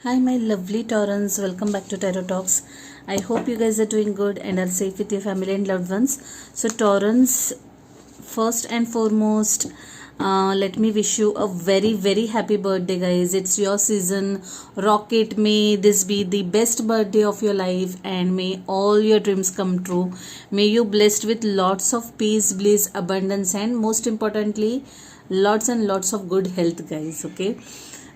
Hi, my lovely Taurans. Welcome back to Tarot Talks. I hope you guys are doing good and are safe with your family and loved ones. So, Taurans, first and foremost, let me wish you a very, very happy birthday, guys. It's your season. Rock it. May this be the best birthday of your life and may all your dreams come true. May you blessed with lots of peace, bliss, abundance, and most importantly, lots and lots of good health, guys. Okay.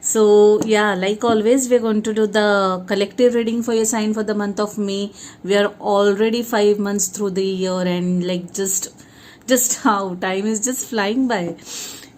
So yeah, like always, we're going to do the collective reading for your sign for the month of May. We are already 5 months through the year, and like just how time is just flying by.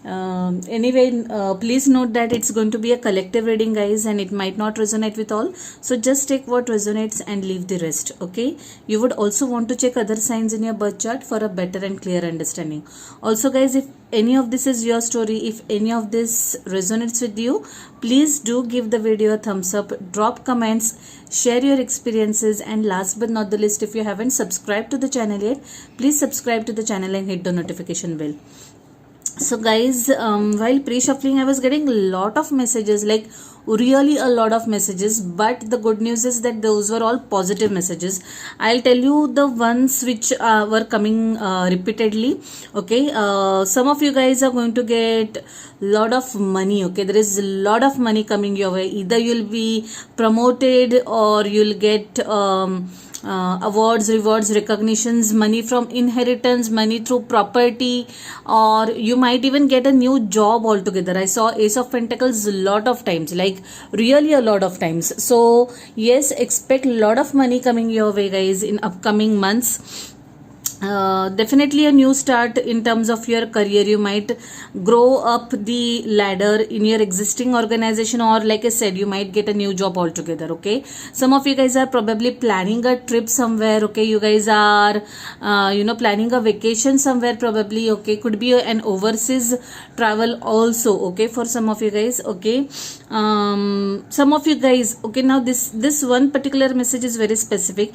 Anyway, please note that it's going to be a collective reading, guys, and it might not resonate with all. So just take what resonates and leave the rest. Okay. You would also want to check other signs in your birth chart for a better and clear understanding. Also, guys, if any of this is your story, if any of this resonates with you, please do give the video a thumbs up, drop comments, share your experiences, and last but not the least, if you haven't subscribed to the channel yet, please subscribe to the channel and hit the notification bell. So guys, while pre-shuffling, I was getting a lot of messages, like really a lot of messages, but the good news is that those were all positive messages. I'll tell you the ones which were coming repeatedly. Okay, some of you guys are going to get lot of money. Okay, there is a lot of money coming your way. Either you'll be promoted or you'll get awards, rewards, recognitions, money from inheritance, money through property, or you might even get a new job altogether. I saw Ace of Pentacles a lot of times, like really a lot of times. So yes, expect a lot of money coming your way, guys, in upcoming months. Definitely a new start in terms of your career. You might grow up the ladder in your existing organization, or like I said, you might get a new job altogether. Okay, some of you guys are probably planning a trip somewhere. Okay, you guys are planning a vacation somewhere probably. Okay, could be an overseas travel also. Okay, for some of you guys. Okay, some of you guys. Okay, now this one particular message is very specific.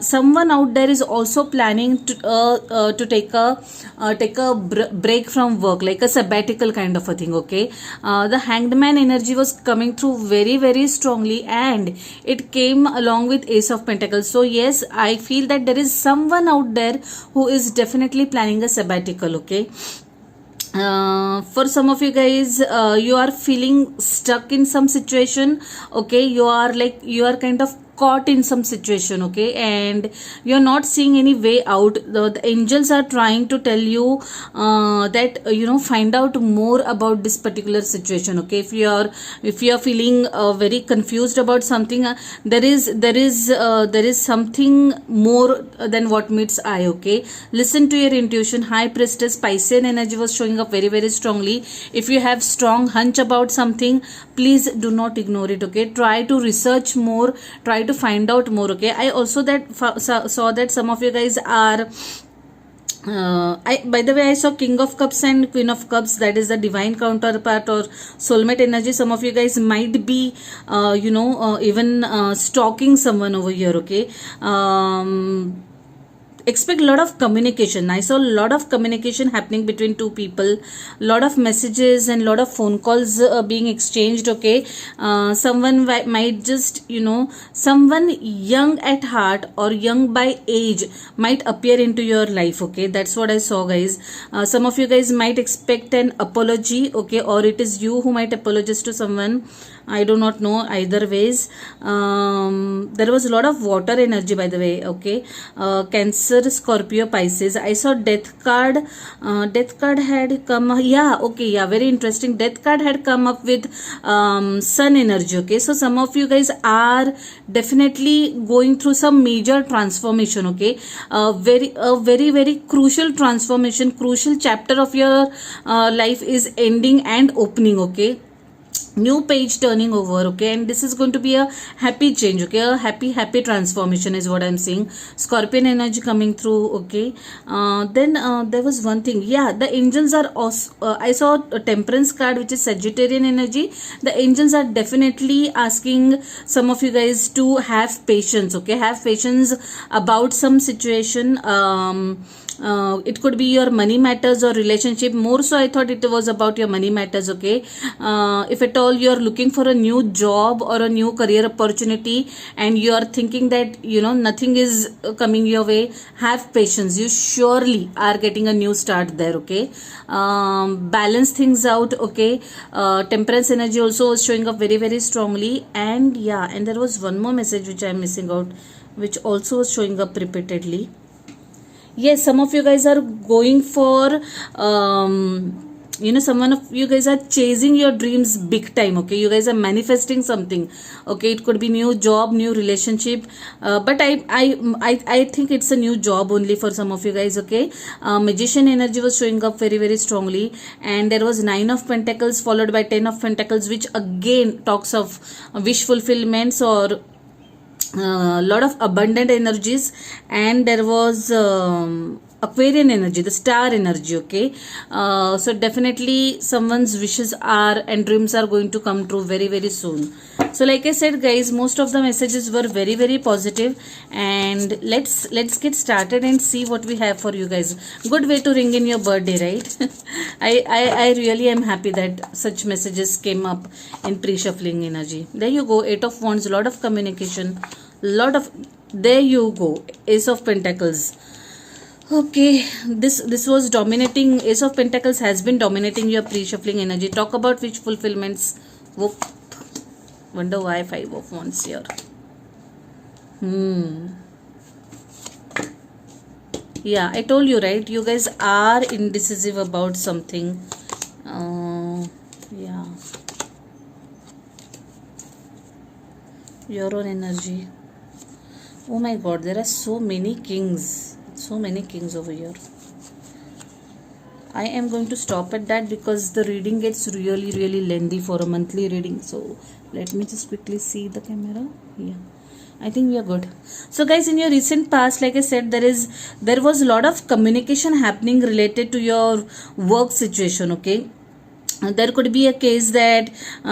Someone out there is also planning to take a break from work, like a sabbatical kind of a thing. Okay, the Hanged Man energy was coming through very, very strongly, and it came along with Ace of Pentacles. So yes, I feel that there is someone out there who is definitely planning a sabbatical. Okay, for some of you guys, you are feeling stuck in some situation. Okay, you are kind of caught in some situation. Okay, and you're not seeing any way out. The angels are trying to tell you that find out more about this particular situation. Okay, if you are feeling very confused about something, there is something more than what meets eye. Okay, listen to your intuition. High Priestess Piscean energy was showing up very, very strongly. If you have strong hunch about something, please do not ignore it. Okay, try to research more, try to find out more. Okay, I also saw that some of you guys are by the way, I saw King of Cups and Queen of Cups, that is the divine counterpart or soulmate energy. Some of you guys might be even stalking someone over here. Okay, expect a lot of communication. I saw a lot of communication happening between two people, lot of messages and lot of phone calls being exchanged. Okay, someone might just someone young at heart or young by age might appear into your life. Okay, that's what I saw, guys. Some of you guys might expect an apology. Okay, or it is you who might apologize to someone. I do not know, either ways. There was a lot of water energy, by the way. Okay, Cancer, Scorpio, Pisces. I saw Death card. Death card had come. Yeah, okay, yeah, very interesting. Death card had come up with Sun energy. Okay, so some of you guys are definitely going through some major transformation. Okay, very very crucial transformation, crucial chapter of your life is ending and opening. Okay, new page turning over. Okay, and this is going to be a happy change. Okay, a happy transformation is what I'm seeing. Scorpion energy coming through. Okay, then there was one thing. Yeah, the angels are also, I saw a Temperance card, which is Sagittarian energy. The angels are definitely asking some of you guys to have patience. Okay, have patience about some situation. It could be your money matters or relationship. More so, I thought it was about your money matters. Okay, if at all all you are looking for a new job or a new career opportunity, and you are thinking that nothing is coming your way, have patience. You surely are getting a new start there. Okay, balance things out. Okay, temperance energy also was showing up very very strongly. And yeah, and there was one more message which I am missing out, which also was showing up repeatedly. Yes, some of you guys are going for someone of you guys are chasing your dreams big time. Okay, you guys are manifesting something. Okay, it could be new job, new relationship, but I think it's a new job only for some of you guys. Okay, magician energy was showing up very very strongly, and there was 9 of pentacles followed by 10 of pentacles, which again talks of wish fulfillments or lot of abundant energies. And there was Aquarian energy, the star energy. Okay, so definitely someone's wishes are and dreams are going to come true very very soon. So like I said guys, most of the messages were very very positive, and let's get started and see what we have for you guys. Good way to ring in your birthday, right? I really am happy that such messages came up in pre-shuffling energy. There you go, 8 of wands, lot of communication, there you go, ace of pentacles. Okay, this was dominating. Ace of pentacles has been dominating your pre-shuffling energy. Talk about wish fulfillments. Whoop. Wonder why 5 of wands here. Yeah, I told you, right? You guys are indecisive about something. Yeah. Your own energy. Oh my god, there are so many kings. So many kings over here. I am going to stop at that because the reading gets really really lengthy for a monthly reading. So let me just quickly see the camera. Yeah, I think we are good. So guys, in your recent past, like I said, there was a lot of communication happening related to your work situation. Okay, there could be a case that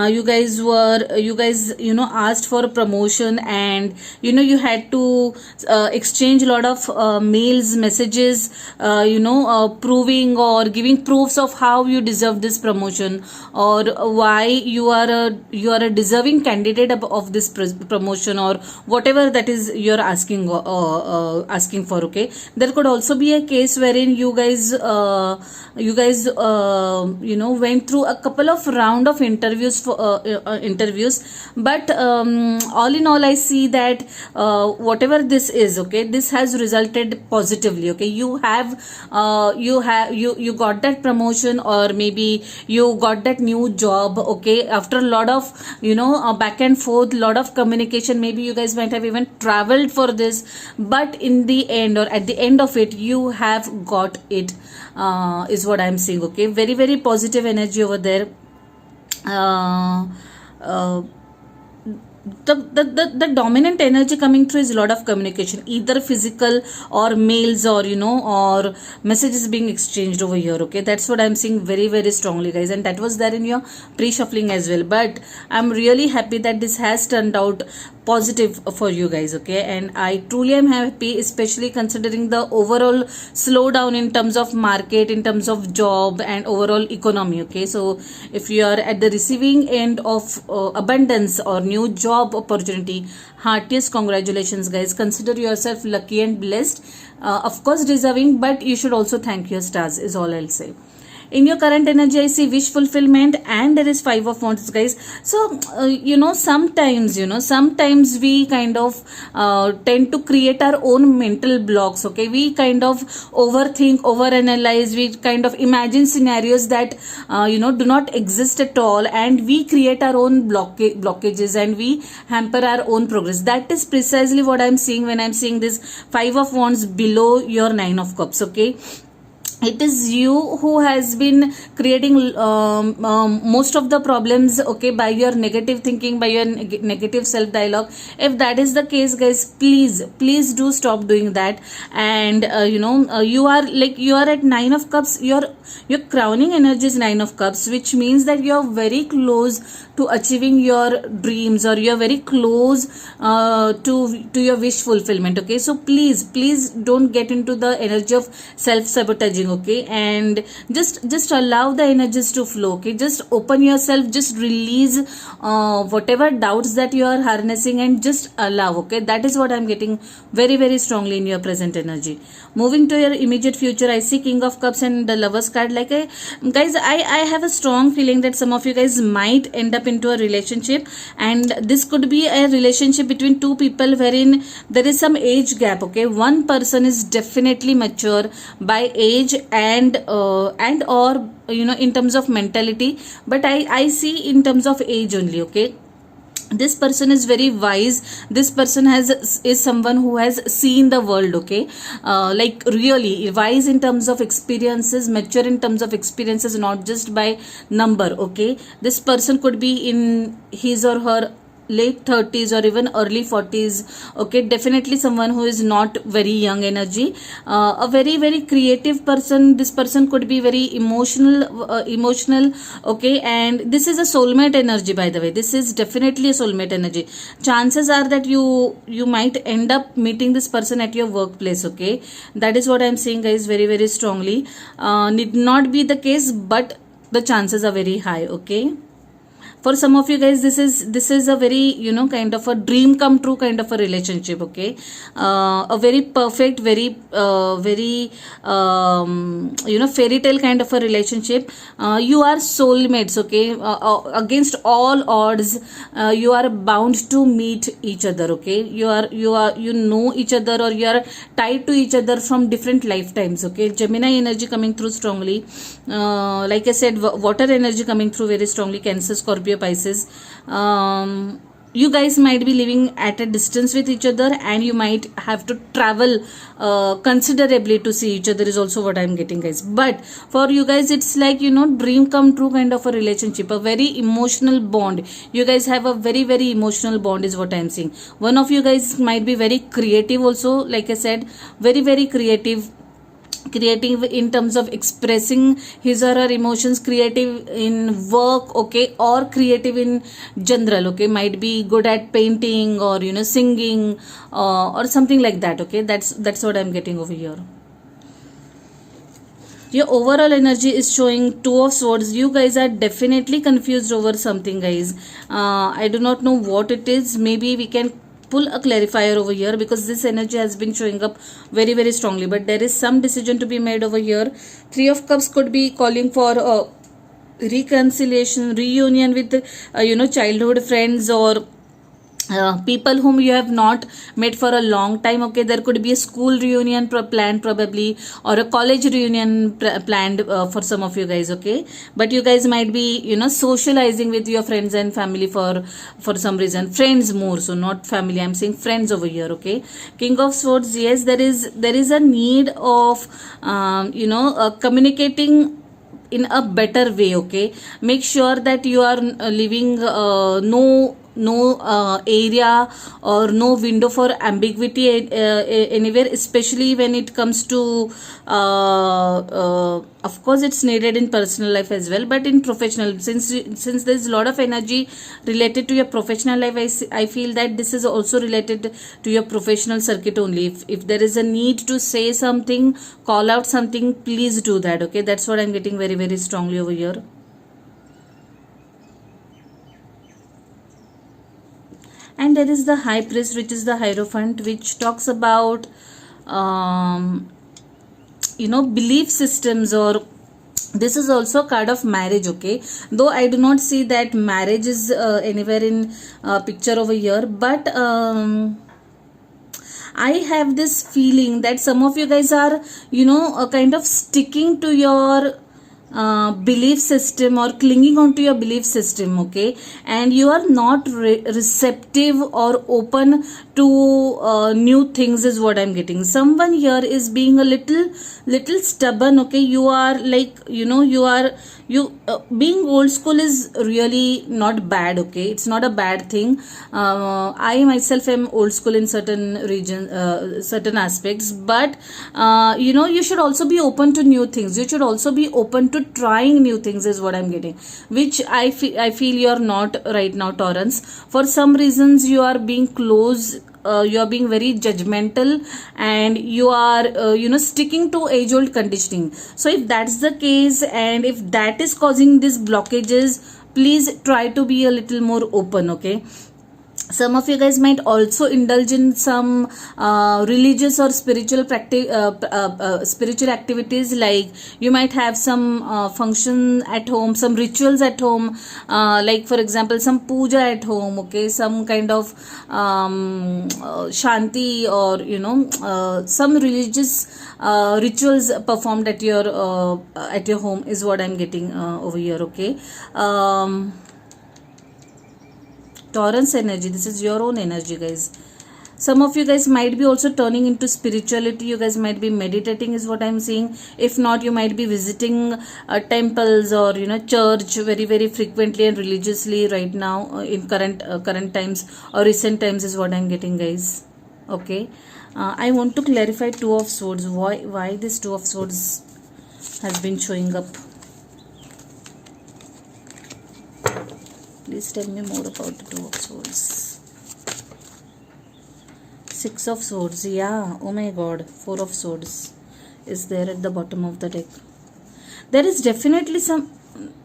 you guys asked for a promotion, and you had to exchange a lot of mails, messages, proving or giving proofs of how you deserve this promotion, or why you are a deserving candidate of this promotion, or whatever that is you're asking for. Okay, there could also be a case wherein you guys went through a couple of round of interviews but all in all I see that whatever this is, okay, this has resulted positively. Okay, you got that promotion, or maybe you got that new job. Okay, after a lot of back and forth, lot of communication, maybe you guys might have even traveled for this, but in the end, or at the end of it, you have got it, is what I'm seeing. Okay, very very positive energy over there. The dominant energy coming through is a lot of communication, either physical or mails, or or messages being exchanged over here. Okay, that's what I'm seeing very very strongly, guys, and that was there in your pre-shuffling as well. But I'm really happy that this has turned out positive for you guys. Okay, and I truly am happy, especially considering the overall slowdown in terms of market, in terms of job and overall economy. Okay, so if you are at the receiving end of abundance or new job opportunity, heartiest congratulations, guys. Consider yourself lucky and blessed, of course deserving, but you should also thank your stars, is all I'll say. In your current energy, I see wish fulfillment, and there is 5 of wands, guys. So sometimes we kind of tend to create our own mental blocks. Okay, we kind of overthink, overanalyze, we kind of imagine scenarios that do not exist at all, and we create our own blockages, and we hamper our own progress. That is precisely what I'm seeing when I'm seeing this 5 of wands below your 9 of cups. Okay, it is you who has been creating most of the problems, okay, by your negative thinking, by your negative self dialogue. If that is the case, guys, please do stop doing that. And you are at 9 of cups. Your crowning energy is 9 of cups, which means that you are very close to achieving your dreams, or you are very close to your wish fulfillment. Okay, so please don't get into the energy of self sabotaging. flowing, okay, and just allow the energies to flow, okay. Just open yourself, just release whatever doubts that you are harnessing, and just allow, okay. That is what I'm getting very strongly in your present energy. Moving to your immediate future, I see King of Cups and the Lovers card. Like guys, I have a strong feeling that some of you guys might end up into a relationship, and this could be a relationship between two people wherein there is some age gap, okay. One person is definitely mature by age and or in terms of mentality, but I see in terms of age only, okay. This person is very wise. This person is someone who has seen the world, okay. Like really wise in terms of experiences, mature in terms of experiences, not just by number, okay. This person could be in his or her late 30s or even early 40s, okay. Definitely someone who is not very young energy, a very creative person. This person could be very emotional, okay. And this is a soulmate energy, by the way. This is definitely a soulmate energy. Chances are that you might end up meeting this person at your workplace, okay. That is what I'm saying, guys, very strongly. Need not be the case, but the chances are very high, okay. For some of you guys, this is a very kind of a dream come true kind of a relationship, okay. A very perfect, very fairy tale kind of a relationship. You are soulmates, okay. Against all odds, you are bound to meet each other, okay. You know each other, or you are tied to each other from different lifetimes, okay. Gemini energy coming through strongly. Like I said, water energy coming through very strongly. Cancer, Scorpio, Pisces. You guys might be living at a distance with each other, and you might have to travel considerably to see each other, is also what I'm getting, guys. But for you guys, it's like dream come true kind of a relationship, a very emotional bond. You guys have a very emotional bond, is what I'm seeing. One of you guys might be very creative also, like I said, very creative in terms of expressing his or her emotions, creative in work, okay, or creative in general, okay. Might be good at painting or singing or something like that, okay. That's what I'm getting over here. Your overall energy is showing Two of Swords. You guys are definitely confused over something, guys. I do not know what it is. Maybe we can pull a clarifier over here, because this energy has been showing up very strongly, but there is some decision to be made over here. Three of Cups could be calling for reconciliation, reunion with childhood friends, or people whom you have not met for a long time, okay. There could be a school reunion planned probably, or a college reunion planned for some of you guys, okay. But you guys might be socializing with your friends and family for some reason. Friends more so, not family. I'm saying friends over here, okay. King of Swords, yes, there is a need of communicating in a better way, okay. Make sure that you are leaving no area or no window for ambiguity anywhere, especially when it comes to of course it's needed in personal life as well, but in professional, since there's a lot of energy related to your professional life, I feel that this is also related to your professional circuit only. If there is a need to say something, call out something, please do that, okay. That's what I'm getting very strongly over here. And there is the High Priest, which is the Hierophant, which talks about belief systems, or this is also a card of marriage, okay. Though I do not see that marriage is anywhere in picture over here, but I have this feeling that some of you guys are kind of sticking to your belief system, or clinging on to your belief system, okay, and you are not receptive or open to new things, is what I'm getting. Someone here is being a little stubborn, okay. You are like being old school is really not bad, okay. It's not a bad thing. I myself am old school in certain regions, certain aspects, but you should also be open to new things. You should also be open to trying new things, is what I'm getting, which I feel you are not right now, Taurus. For some reasons you are being close you are being very judgmental, and you are sticking to age old conditioning. So if that's the case, and if that is causing these blockages, please try to be a little more open. Okay, some of you guys might also indulge in some religious or spiritual spiritual activities, like you might have some function at home, some rituals at home, like for example some puja at home. Okay, some kind of shanti, or some religious rituals performed at your home is what I'm getting over here. Okay, Taurus energy, this is your own energy, guys. Some of you guys might be also turning into spirituality. You guys might be meditating is what I'm seeing. If not, you might be visiting temples or church very very frequently and religiously right now in current times or recent times is what I'm getting, guys. Okay, I want to clarify Two of Swords. Why this Two of Swords has been showing up? Please tell me more about the Two of Swords. Six of Swords. Yeah. Oh my God. Four of Swords is there at the bottom of the deck. There is definitely some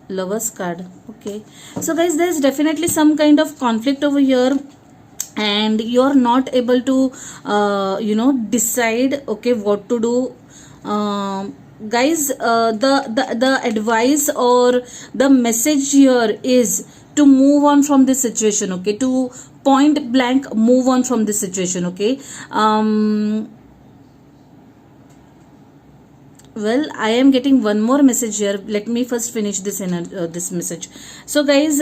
Lover's card. Okay. So guys, there is definitely some kind of conflict over here, and you are not able to decide, okay, what to do. Guys, the advice or the message here is to move on from this situation. Okay, to point blank move on from this situation. Okay, well, I am getting one more message here. Let me first finish this this message. So guys,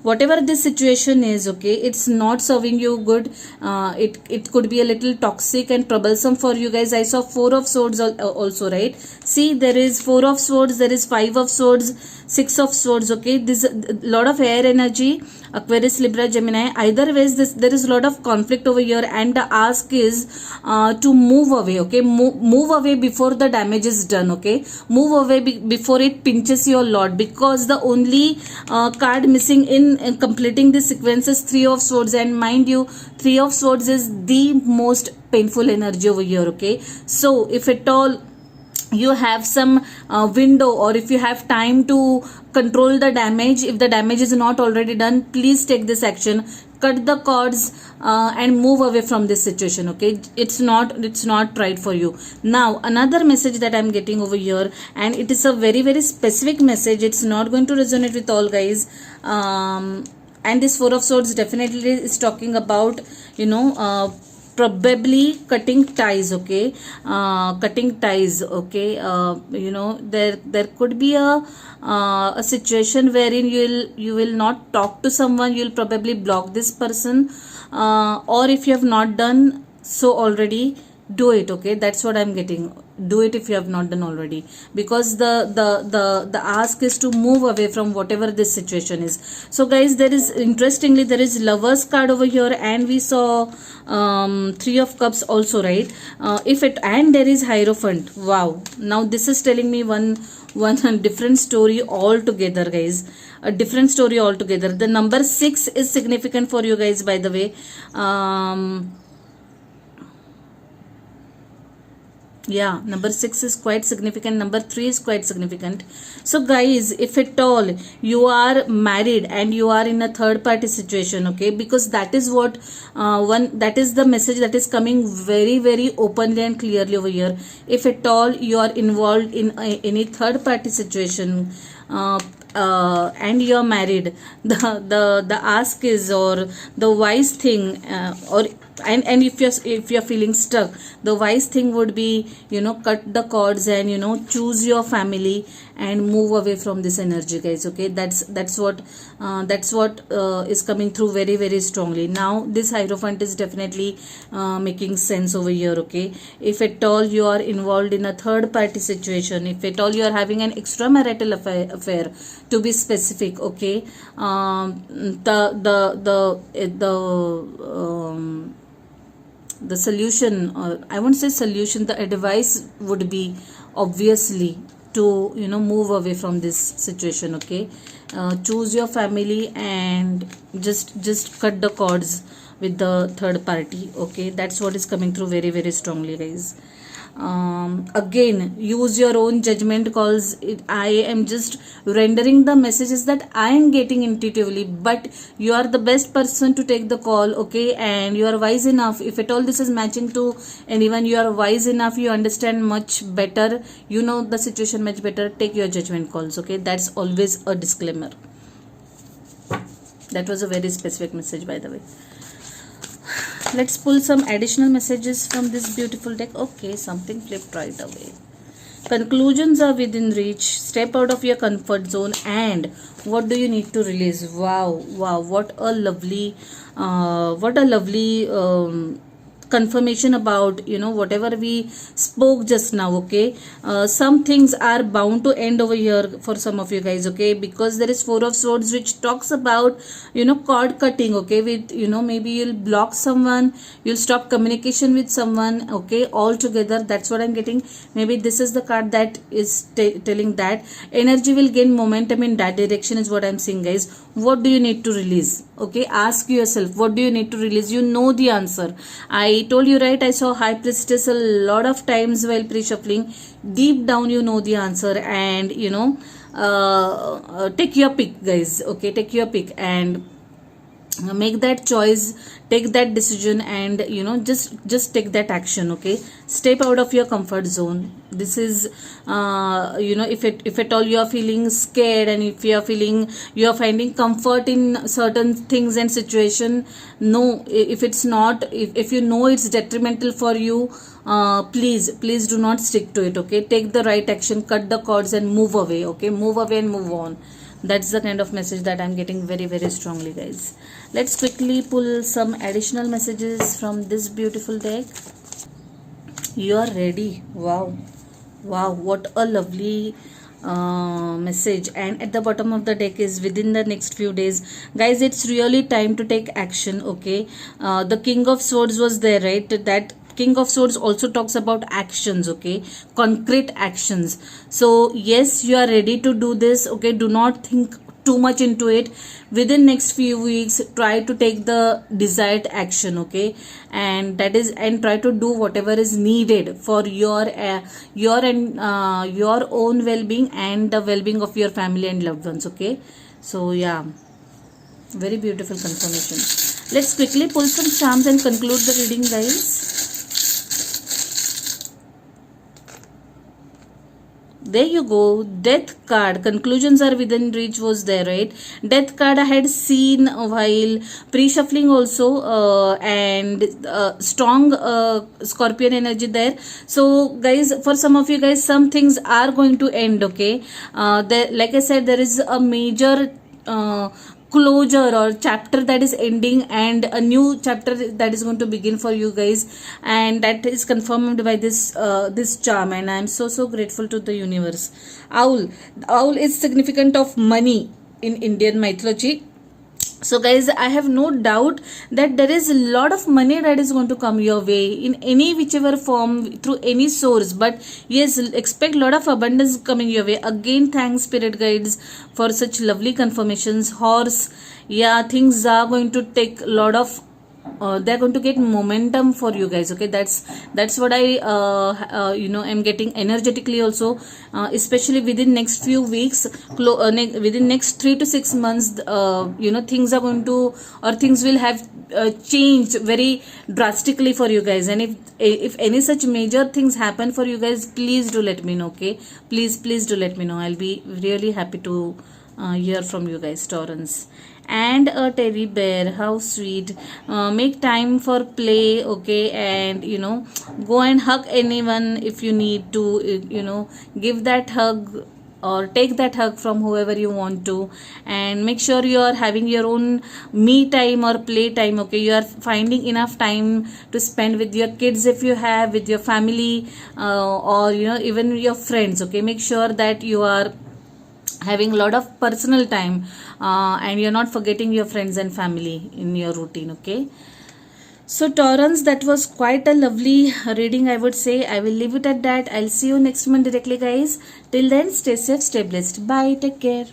whatever this situation is, okay, it's not serving you good. It could be a little toxic and troublesome for you guys. I saw Four of Swords also, right? See, there is Four of Swords, there is Five of Swords, Six of Swords. Okay, this a lot of air energy, Aquarius, Libra, Gemini. Either ways, there is a lot of conflict over here, and the ask is to move away. Okay, move away before the damage is done. Okay, move away before it pinches your lot, because the only card missing in completing this sequence is Three of Swords, and mind you, Three of Swords is the most painful energy over here. Okay, so if at all you have some window, or if you have time to control the damage, if the damage is not already done, please take this action. Cut the cords and move away from this situation. Okay, it's not right for you. Now another message that I'm getting over here, and it is a very very specific message. It's not going to resonate with all guys, and this Four of Swords definitely is talking about probably cutting ties. Okay, cutting ties. Okay, there could be a situation wherein you will not talk to someone. You'll probably block this person, or if you have not done so already, do it. Okay, that's what I'm getting. Do it if you have not done already, because the ask is to move away from whatever this situation is. So guys, interestingly there is Lover's card over here, and we saw Three of Cups also, right? And there is Hierophant. Wow, now this is telling me one different story altogether, guys. A different story altogether. The number 6 is significant for you guys, by the way. Yeah, number 6 is quite significant. Number 3 is quite significant. So guys, if at all you are married and you are in a third party situation, okay, because that is what that is the message that is coming very very openly and clearly over here. If at all you are involved in any third party situation, and you are married, the ask is, or the wise thing, and if you're feeling stuck, the wise thing would be cut the cords and choose your family and move away from this energy, guys. Okay, that's what is coming through very very strongly. Now this Hierophant is definitely making sense over here. Okay, if at all you are involved in a third party situation, if at all you are having an extramarital affair, to be specific, okay, the solution, or I won't say solution, the advice would be obviously to move away from this situation. Okay, choose your family and just cut the cords with the third party. Okay, that's what is coming through very, very strongly, guys. Again, use your own judgment calls. I am just rendering the messages that I am getting intuitively, but you are the best person to take the call. Okay, and you are wise enough. If at all this is matching to anyone, you are wise enough, you understand much better, you know the situation much better. Take your judgment calls. Okay, that's always a disclaimer. That was a very specific message, by the way. Let's pull some additional messages from this beautiful deck. Okay, something flipped right away. Conclusions are within reach. Step out of your comfort zone. And what do you need to release? Wow, wow, what a lovely confirmation about, you know, whatever we spoke just now. Okay, some things are bound to end over here for some of you guys. Okay, because there is Four of Swords, which talks about, you know, cord cutting. Okay, with, you know, maybe you'll block someone, you'll stop communication with someone. Okay, altogether, that's what I'm getting. Maybe this is the card that is telling that energy will gain momentum in that direction, is what I'm seeing, guys. What do you need to release? Okay, ask yourself, what do you need to release? You know the answer. I told you, right? I saw High Priestess a lot of times while pre-shuffling. Deep down, you know the answer, and you know, take your pick, guys. Okay, take your pick and make that choice, take that decision, and you know, just take that action. Okay, step out of your comfort zone. This is you know, if at all you are feeling scared, and if you are feeling, you are finding comfort in certain things and situation, no, if it's not, if you know it's detrimental for you, please do not stick to it. Okay, take the right action, cut the cords and move away. Okay, move away and move on. That's the kind of message that I'm getting very, very strongly, guys. Let's quickly pull some additional messages from this beautiful deck. You are ready. Wow, wow, what a lovely message. And at the bottom of the deck is within the next few days, guys. It's really time to take action. Okay, the King of Swords was there, right? That King of Swords also talks about actions. Okay, concrete actions. So yes, you are ready to do this. Okay, do not think too much into it. Within next few weeks, try to take the desired action. Okay, and that is, and try to do whatever is needed for your own well-being and the well-being of your family and loved ones. Okay, so yeah, very beautiful confirmation. Let's quickly pull some charms and conclude the reading, guys. There you go. Death card. Conclusions are within reach was there, right? Death card I had seen while pre-shuffling also, and strong Scorpion energy there. So guys, for some of you guys, some things are going to end. Okay, there, like I said, there is a major closure or chapter that is ending, and a new chapter that is going to begin for you guys, and that is confirmed by this this charm. And I am so grateful to the universe. Owl is significant of money in Indian mythology. So guys, I have no doubt that there is a lot of money that is going to come your way in any whichever form, through any source. But yes, expect a lot of abundance coming your way. Again, thanks spirit guides for such lovely confirmations. Horse, yeah, things are going to take a lot of they're going to get momentum for you guys. Okay, that's what I you know, I'm getting energetically also, especially within next few weeks, within next 3 to 6 months, you know, things are going to, or things will have changed very drastically for you guys. And if any such major things happen for you guys, please do let me know. Okay, please do let me know. I'll be really happy to hear from you guys, Taurans. And a teddy bear, how sweet. Make time for play. Okay, and you know, go and hug anyone if you need to, you know, give that hug or take that hug from whoever you want to, and make sure you are having your own me time or play time. Okay, you are finding enough time to spend with your kids if you have, with your family, or you know, even your friends. Okay, make sure that you are having a lot of personal time, and you're not forgetting your friends and family in your routine. Okay, so Taurans, that was quite a lovely reading, I would say. I will leave it at that. I'll see you next month directly, guys. Till then, stay safe, stay blessed. Bye, take care.